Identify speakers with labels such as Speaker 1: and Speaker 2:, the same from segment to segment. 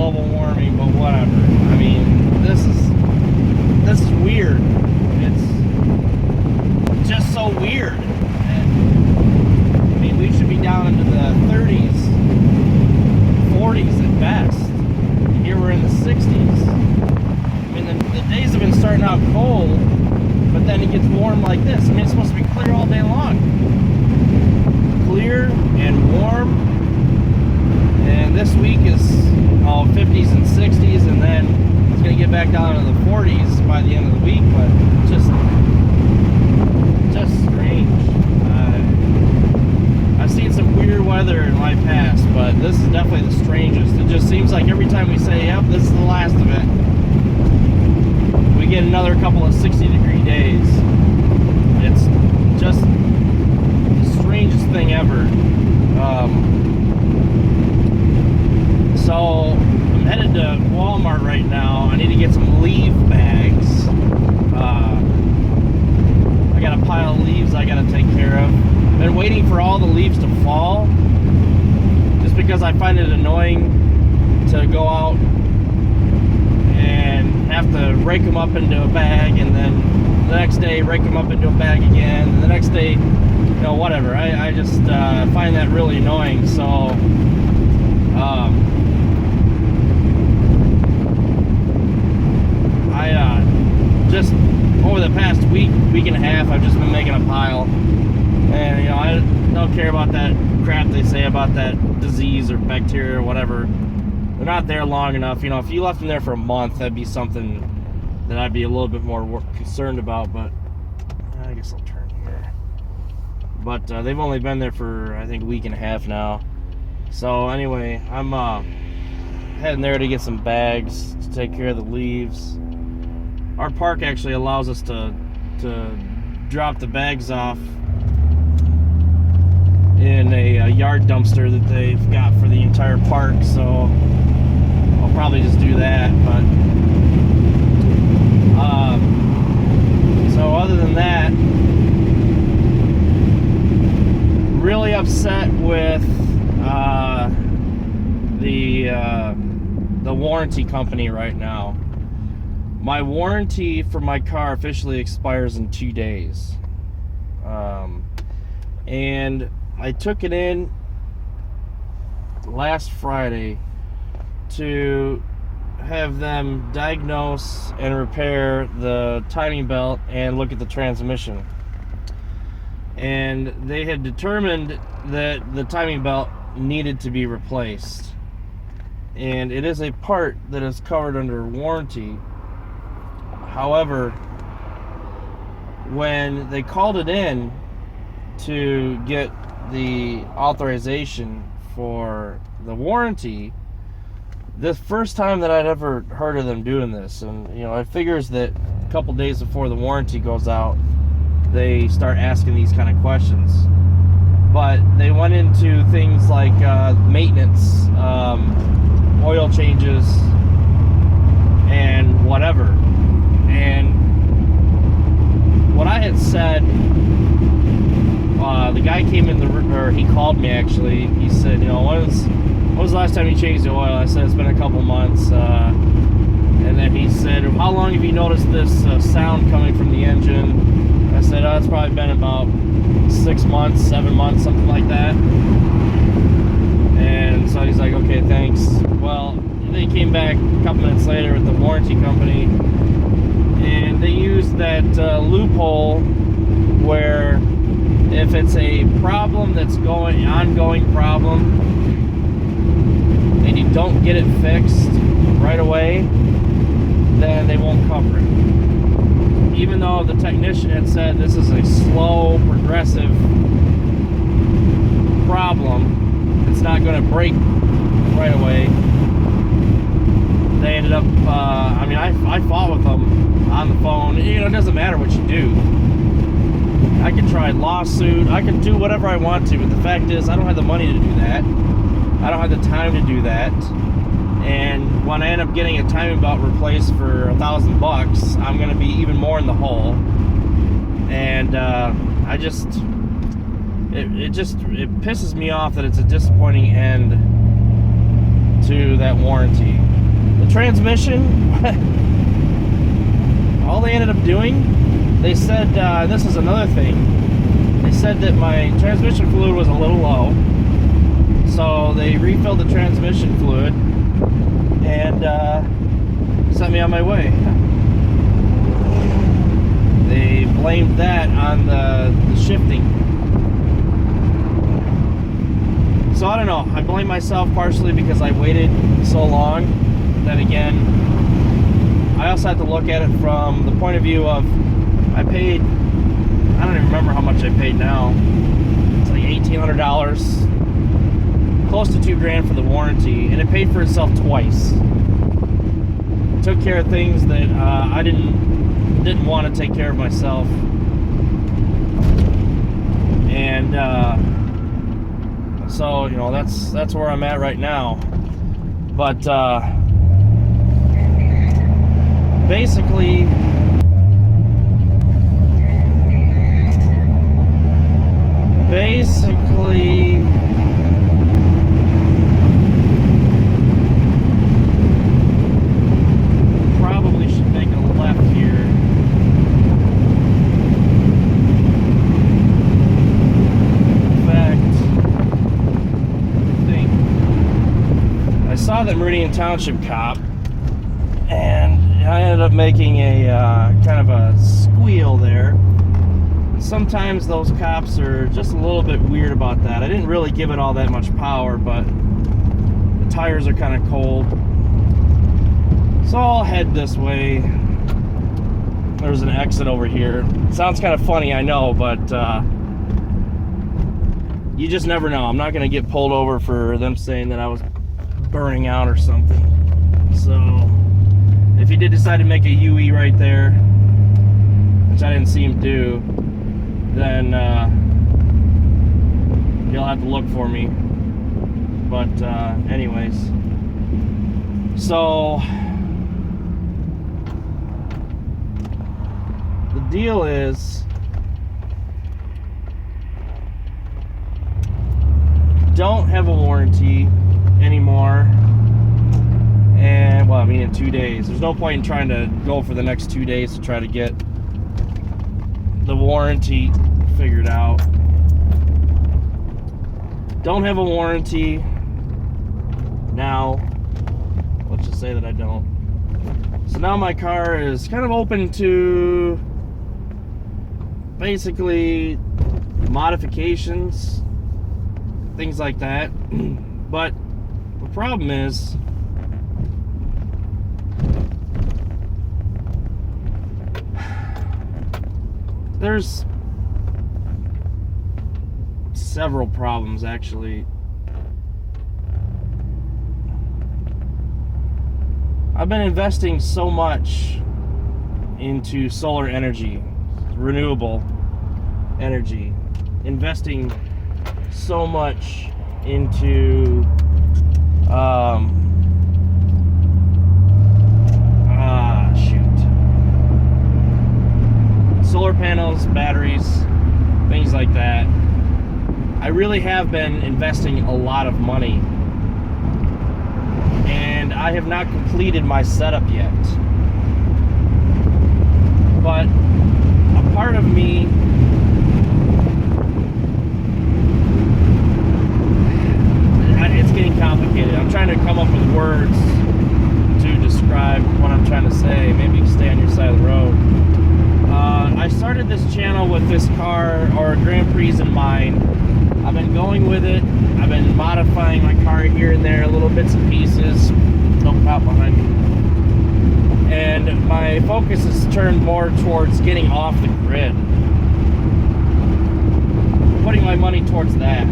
Speaker 1: global warming, but whatever. I mean, this is weird. It's just so weird. And, I mean, we should be down into the 30s, 40s at best. And here we're in the 60s. I mean, the days have been starting out cold, but then it gets warm like this. I mean, it's supposed to be clear all day long. Clear and warm. And this week is all 50s and 60s, and then it's going to get back down to the 40s by the end of the week, but just strange. I've seen some weird weather in my past, but this is definitely the strangest. It just seems like every time we say, yep, this is the last of it, we get another couple of 60-degree days. It's just the strangest thing ever. So I'm headed to Walmart right now. I need to get some leaf bags. I got a pile of leaves I gotta take care of. I've been waiting for all the leaves to fall, just because I find it annoying to go out and have to rake them up into a bag, and then the next day rake them up into a bag again, and the next day, you know, whatever. I just find that really annoying. So just over the past week and a half, I've just been making a pile, and you know, I don't care about that crap they say about that disease or bacteria or whatever. They're not there long enough. You know, if you left them there for a month, that'd be something that I'd be a little bit more concerned about, but I guess I'll turn here. But they've only been there for, I think, a week and a half now. So anyway, I'm heading there to get some bags to take care of the leaves. Our park actually allows us to drop the bags off in a yard dumpster that they've got for the entire park, so I'll probably just do that. But so other than that, really upset with the warranty company right now. My warranty for my car officially expires in 2 days. And I took it in last Friday to have them diagnose and repair the timing belt and look at the transmission. And they had determined that the timing belt needed to be replaced. And it is a part that is covered under warranty. However, when they called it in to get the authorization for the warranty, the first time that I'd ever heard of them doing this, and you know, it figures that a couple days before the warranty goes out, they start asking these kind of questions. But they went into things like maintenance, oil changes, and whatever. And what I had said, the guy came in or he called me actually. He said, you know, when was the last time you changed the oil? I said, it's been a couple months. And then he said, how long have you noticed this sound coming from the engine? I said, oh, it's probably been about 6 months, 7 months, something like that. And so he's like, okay, thanks. Well, they came back a couple minutes later with the warranty company, and they used that loophole where if it's a problem that's ongoing problem, and you don't get it fixed right away, then they won't cover it. Even though the technician had said this is a slow, progressive problem, it's not going to break right away. They ended up, I fought with them on the phone. You know, it doesn't matter what you do. I can try lawsuit, I can do whatever I want to, but the fact is, I don't have the money to do that. I don't have the time to do that. And when I end up getting a timing belt replaced for $1,000, I'm going to be even more in the hole. And it pisses me off that it's a disappointing end to that warranty. transmission, all they ended up doing, they said, this is another thing, they said that my transmission fluid was a little low, so they refilled the transmission fluid and sent me on my way. They blamed that on the shifting. So I don't know, I blame myself partially because I waited so long. Then again, I also have to look at it from the point of view of, I paid, I don't even remember how much I paid now. It's like $1,800, close to $2,000 for the warranty, and it paid for itself twice. It took care of things that I didn't want to take care of myself. And so, you know, that's where I'm at right now. But basically, probably should make a left here. In fact, I saw the Meridian Township cop, and I ended up making a kind of a squeal there. Sometimes those cops are just a little bit weird about that. I didn't really give it all that much power, but the tires are kind of cold. So I'll head this way. There's an exit over here. Sounds kind of funny, I know, but you just never know. I'm not going to get pulled over for them saying that I was burning out or something. So if he did decide to make a UE right there, which I didn't see him do, then you'll have to look for me. But anyways, so the deal is, don't have a warranty anymore. And well, I mean, in 2 days, there's no point in trying to go for the next 2 days to try to get the warranty figured out. Don't have a warranty now. Let's just say that I don't. So now my car is kind of open to basically modifications, things like that. But the problem is, there's several problems actually. I've been investing so much into solar energy, renewable energy, investing so much into solar panels, batteries, things like that. I really have been investing a lot of money, and I have not completed my setup yet. But a part of me it's getting complicated. I'm trying to come up with words to describe what I'm trying to say. Maybe you can stay on your side of the road. I started this channel with this car, or Grand Prix, in mind. I've been going with it. I've been modifying my car here and there, little bits and pieces. No cop behind me. And my focus is turned more towards getting off the grid. Putting my money towards that.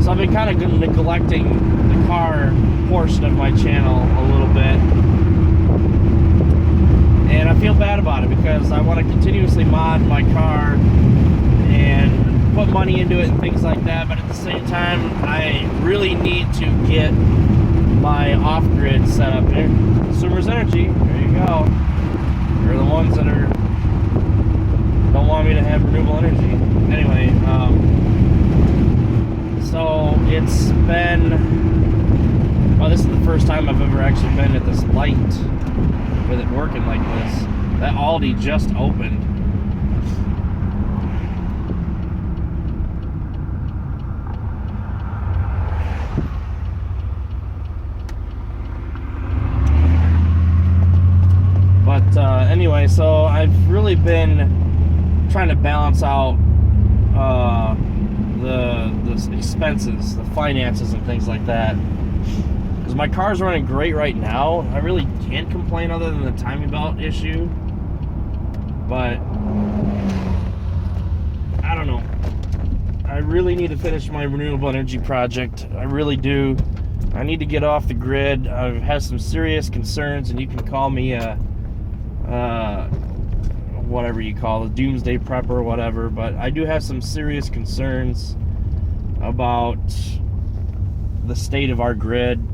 Speaker 1: So I've been kind of neglecting the car portion of my channel a little bit. And I feel bad about it because I want to continuously mod my car and put money into it and things like that, but at the same time, I really need to get my off-grid set up here. Consumers Energy, there you go. They're the ones that don't want me to have renewable energy. Anyway, so it's been, well, this is the first time I've ever actually been at this light with it working like this. That Aldi just opened. But anyway, so I've really been trying to balance out the expenses, the finances, and things like that. Because my car's running great right now. I really can't complain other than the timing belt issue. But I don't know. I really need to finish my renewable energy project. I really do. I need to get off the grid. I've had some serious concerns, and you can call me a whatever you call it, doomsday prepper or whatever, but I do have some serious concerns about the state of our grid.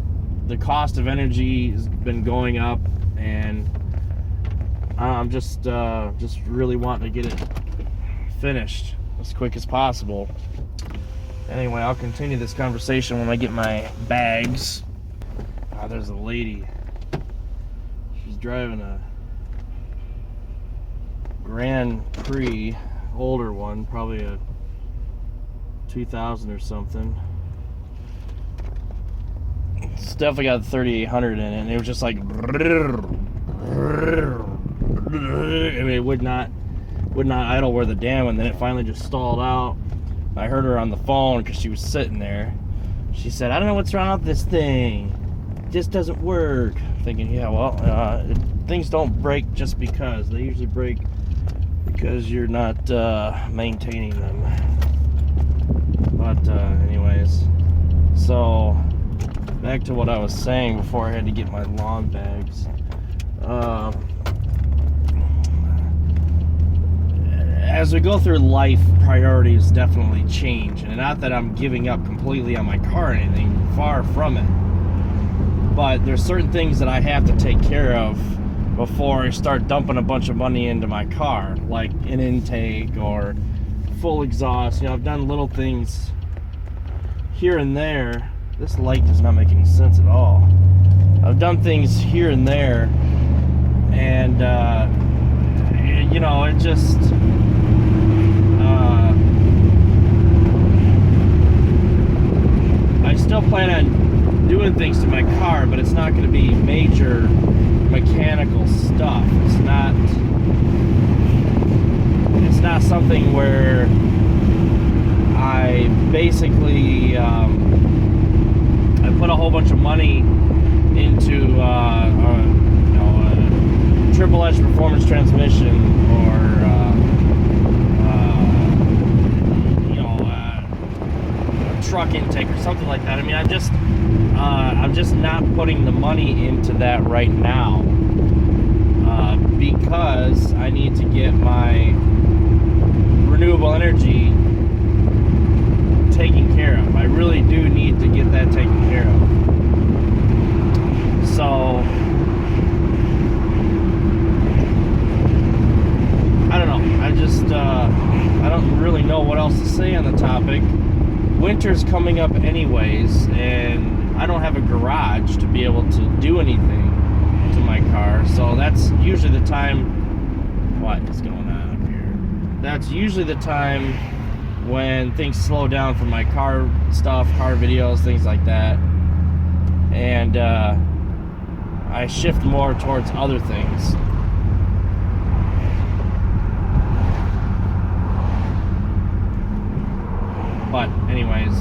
Speaker 1: The cost of energy has been going up, and I'm just really wanting to get it finished as quick as possible. Anyway, I'll continue this conversation when I get my bags. There's a lady. She's driving a Grand Prix, older one, probably a 2000 or something. It's definitely got 3800 in it, and it was just like, I mean, it would not idle worth a damn, and then it finally just stalled out. I heard her on the phone because she was sitting there. She said, "I don't know what's wrong with this thing. It just doesn't work." Thinking, yeah, well, things don't break just because. They usually break because you're not maintaining them. But anyways, so back to what I was saying before I had to get my lawn bags. As we go through life, priorities definitely change, and not that I'm giving up completely on my car or anything, far from it, but there's certain things that I have to take care of before I start dumping a bunch of money into my car, like an intake or full exhaust. You know, I've done little things here and there. This light does not make any sense at all. I've done things here and there, and you know, it just I still plan on doing things to my car, but it's not going to be major mechanical stuff. It's not something where I basically I put a whole bunch of money into you know, a triple edge performance transmission, or you know, a truck intake or something like that. I mean, I'm just not putting the money into that right now, because I need to get my renewable energy taken care of. I really do need to get that taken care of. So I don't know. I don't really know what else to say on the topic. Winter's coming up anyways, and I don't have a garage to be able to do anything to my car, so that's usually the time. What is going on up here? That's usually the time when things slow down for my car stuff, car videos, things like that, and I shift more towards other things. But anyways,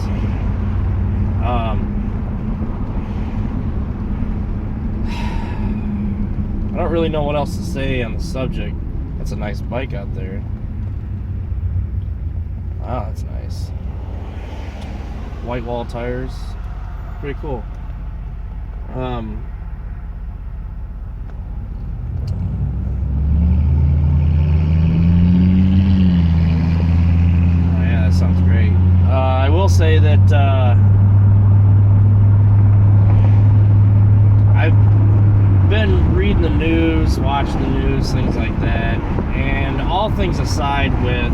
Speaker 1: I don't really know what else to say on the subject. That's a nice bike out there. Wow, that's nice. White wall tires. Pretty cool. Oh yeah, that sounds great. I will say that I've been reading the news, watching the news, things like that, and all things aside with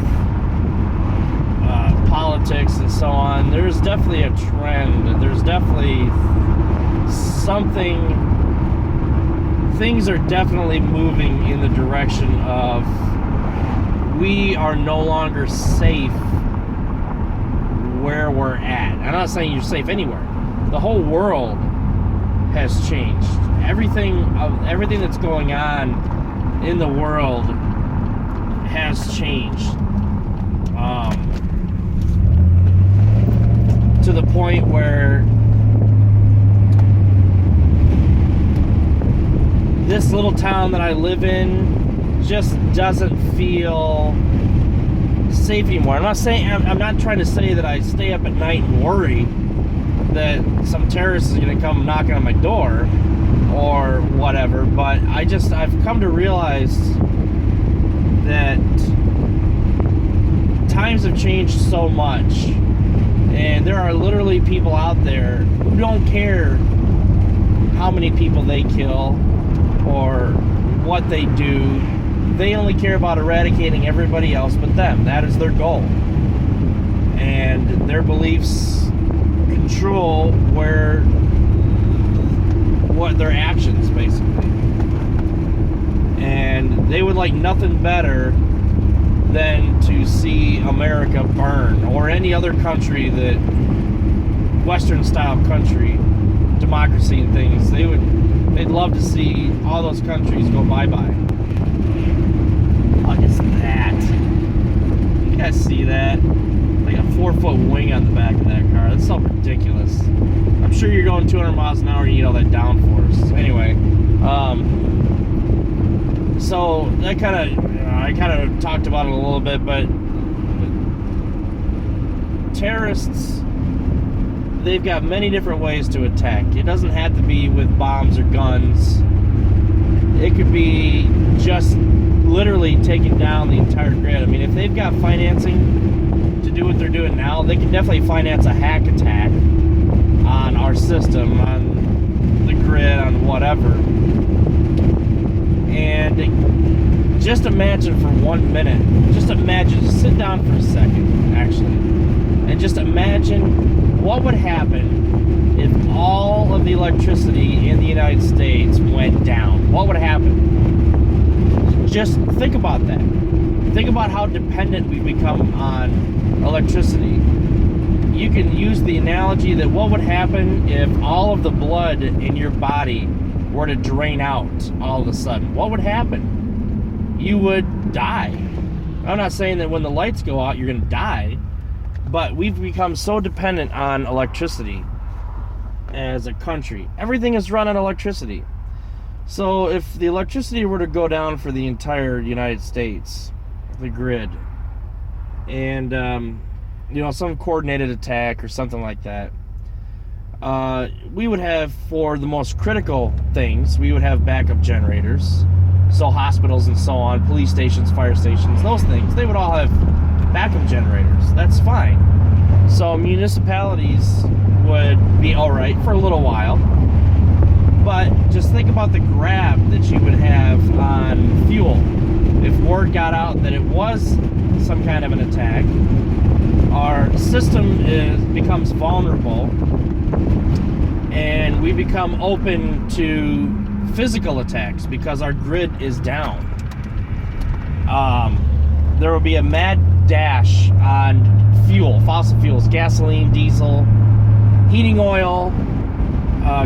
Speaker 1: politics and so on, there's definitely a trend. There's definitely things are definitely moving in the direction of we are no longer safe where we're at. I'm not saying you're safe anywhere. The whole world has changed. Everything that's going on in the world has changed. To the point where this little town that I live in just doesn't feel safe anymore. I'm not trying to say that I stay up at night and worry that some terrorist is going to come knocking on my door or whatever, but I've come to realize that times have changed so much, and there are literally people out there who don't care how many people they kill or what they do. They only care about eradicating everybody else but them. That is their goal. And their beliefs control what their actions, basically. And they would like nothing better than to see America burn, or any other country that Western style country, democracy and things. They'd love to see all those countries go bye-bye. Look at that. You guys see that? Like a 4-foot wing on the back of that car. That's so ridiculous. I'm sure you're going 200 miles an hour and you know that downforce. Anyway, so that I kind of talked about it a little bit, but terrorists, they've got many different ways to attack. It doesn't have to be with bombs or guns. It could be just literally taking down the entire grid. I mean, if they've got financing to do what they're doing now, they can definitely finance a hack attack on our system, on the grid, on whatever. And just imagine for 1 minute, just sit down for a second, actually, and just imagine what would happen if all of the electricity in the United States went down. What would happen? Just think about that. Think about how dependent we've become on electricity. You can use the analogy that what would happen if all of the blood in your body were to drain out all of a sudden? What would happen? You would die. I'm not saying that when the lights go out, you're going to die, but we've become so dependent on electricity as a country. Everything is run on electricity. So if the electricity were to go down for the entire United States, the grid, and some coordinated attack or something like that, we would have, for the most critical things, we would have backup generators. So hospitals and so on, police stations, fire stations, those things, they would all have backup generators. That's fine. So municipalities would be all right for a little while. But just think about the grab that you would have on fuel. If word got out that it was some kind of an attack, our system becomes vulnerable, and we become open to physical attacks because our grid is down. There will be a mad dash on fuel, fossil fuels, gasoline, diesel, heating oil,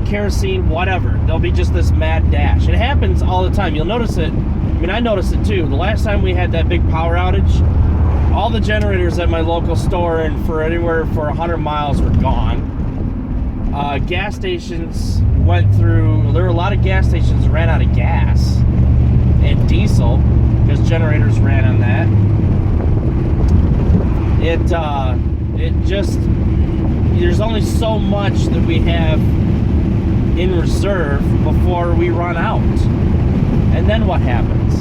Speaker 1: kerosene, whatever. There'll be just this mad dash. It happens all the time. You'll notice it. I mean, I noticed it too. The last time we had that big power outage, all the generators at my local store and for anywhere for 100 miles were gone. Gas stations went through. There were a lot of gas stations that ran out of gas and diesel because generators ran on that. There's only so much that we have in reserve before we run out. And then what happens?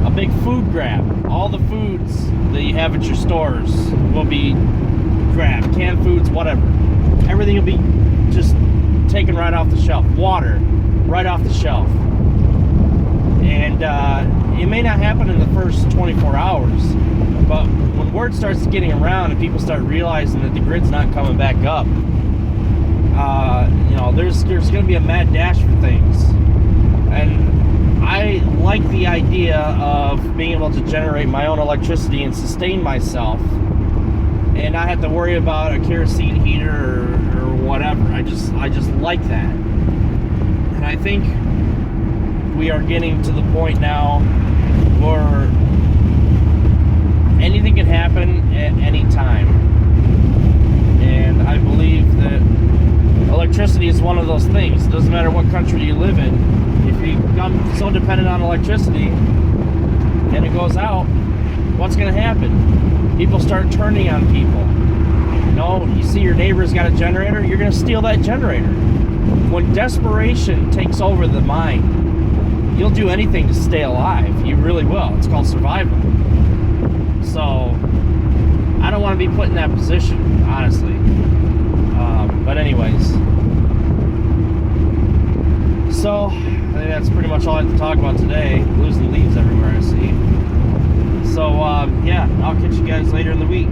Speaker 1: A big food grab. All the foods that you have at your stores will be grabbed. Canned foods, whatever. Everything will be just taken right off the shelf. Water, right off the shelf. And it may not happen in the first 24 hours, but when word starts getting around and people start realizing that the grid's not coming back up, You know, there's going to be a mad dash for things, and I like the idea of being able to generate my own electricity and sustain myself, and not have to worry about a kerosene heater or whatever. I just like that, and I think we are getting to the point now where anything can happen at any time, and I believe that electricity is one of those things. It doesn't matter what country you live in. If you become so dependent on electricity and it goes out, what's going to happen? People start turning on people. You know, you see your neighbor's got a generator, you're going to steal that generator. When desperation takes over the mind, you'll do anything to stay alive. You really will. It's called survival. So, I don't want to be put in that position, honestly. But anyways, so I think that's pretty much all I have to talk about today. Losing leaves everywhere I see. So, yeah, I'll catch you guys later in the week.